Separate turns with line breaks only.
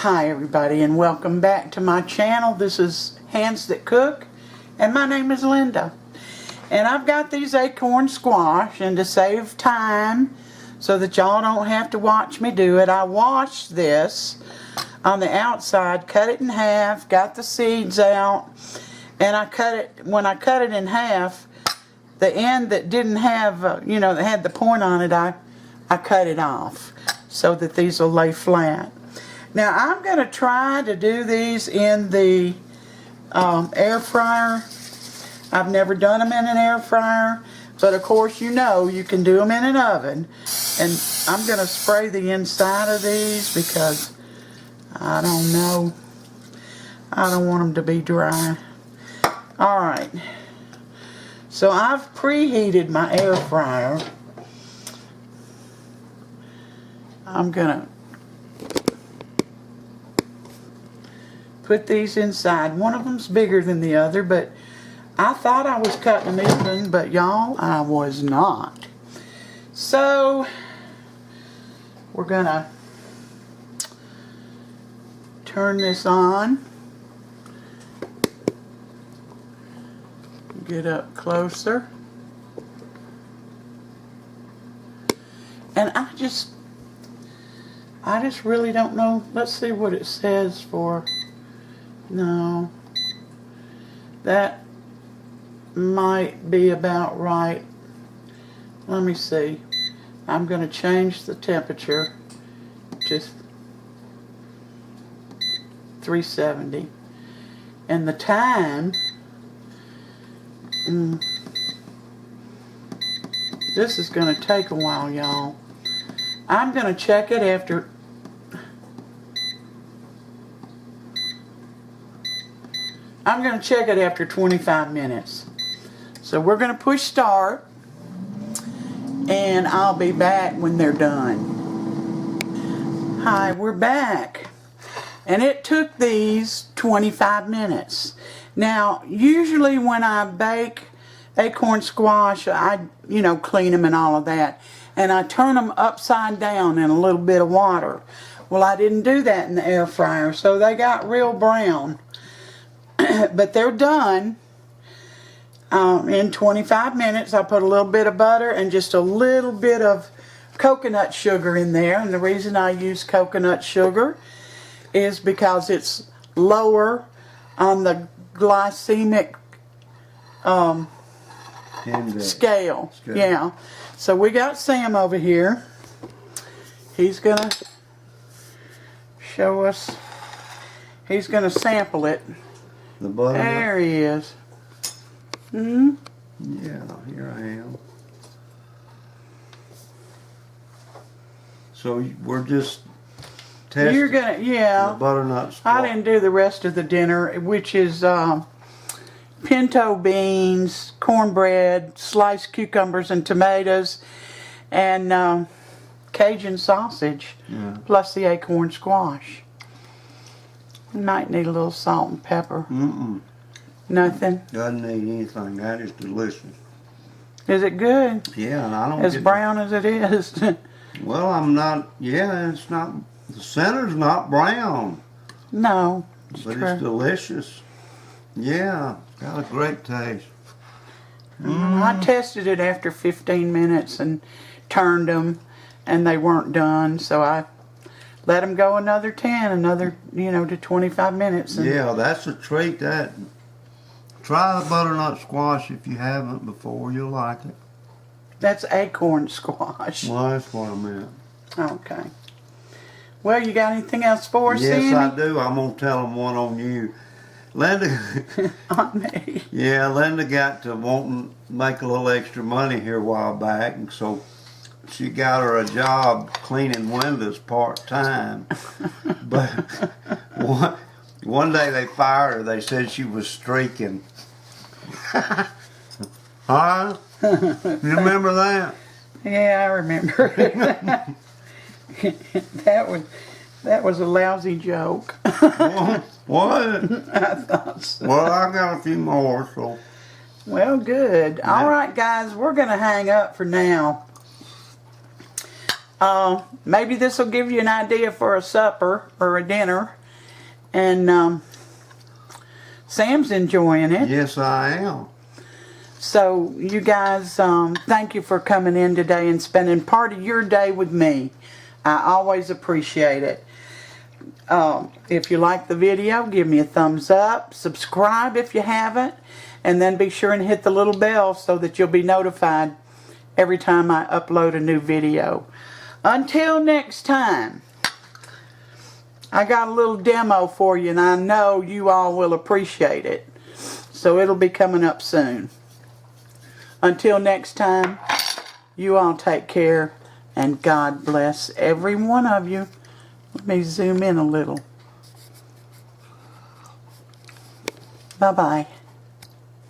Hi everybody, and welcome back to my channel. This is Handsthatcook, and my name is Linda. And I've got these acorn squash, and to save time so that y'all don't have to watch me do it, I washed this on the outside, cut it in half, got the seeds out, and I cut it, when I cut it in half, the end that didn't have, that had the point on it, I cut it off so that these will lay flat. Now I'm going to try to do these in the air fryer. I've never done them in an air fryer, but of course you can do them in an oven. And I'm going to spray the inside of these because I don't know. I don't want them to be dry. Alright. So I've preheated my air fryer. I'm going to put these inside. One of them's bigger than the other, but I thought I was cutting them even, but y'all, I was not. So we're gonna turn this on. Get up closer. And I just really don't know. Let's see what it says for. No, that might be about right. Let me see. I'm going to change the temperature to 370. And the time, this is going to take a while, y'all. I'm going to check it after. I'm going to check it after 25 minutes. So we're going to push start, and I'll be back when they're done. Hi, we're back. And it took these 25 minutes. Now, usually when I bake acorn squash, I, clean them and all of that. And I turn them upside down in a little bit of water. Well, I didn't do that in the air fryer, so they got real brown. But they're done in 25 minutes. I put a little bit of butter and just a little bit of coconut sugar in there. And the reason I use coconut sugar is because it's lower on the glycemic scale. Yeah. So we got Sam over here. He's going to show us. He's going to sample it.
The butter.
There he is.
Yeah, here I am. So we're just testing.
You're gonna,
the butternut squash.
I didn't do the rest of the dinner, which is pinto beans, cornbread, sliced cucumbers and tomatoes, and Cajun sausage, plus the acorn squash. Might need a little salt and pepper. Nothing?
Doesn't need anything. That is delicious.
Is it good?
Yeah, and I don't
as brown as it is.
Well, I'm not. Yeah, it's not. The center's not brown.
No,
but it's delicious. Yeah, got a great taste.
I tested it after 15 minutes and turned them, and they weren't done, so I let them go another 10, to 25 minutes.
Yeah, that's a treat. Try the butternut squash if you haven't before. You'll like it.
That's acorn squash.
Well, that's what I meant.
Okay. Well, you got anything else for us,
Yes,
Sandy?
I do. I'm going to tell them one on you. Linda.
On me.
Yeah, Linda got to wanting to make a little extra money here a while back, and so she got her a job cleaning windows part-time. But one day they fired her. They said she was streaking. Huh? You remember that?
Yeah, I remember. That was a lousy joke.
What?
I thought so.
Well, I got a few more, so.
Well, good. Yeah. All right, guys, we're going to hang up for now. Maybe this will give you an idea for a supper or a dinner. And Sam's enjoying it.
Yes, I am.
So you guys, thank you for coming in today and spending part of your day with me. I always appreciate it. If you like the video, give me a thumbs up. Subscribe if you haven't. And then be sure and hit the little bell so that you'll be notified every time I upload a new video. Until next time, I got a little demo for you, and I know you all will appreciate it. So it'll be coming up soon. Until next time, you all take care, and God bless every one of you. Let me zoom in a little. Bye-bye.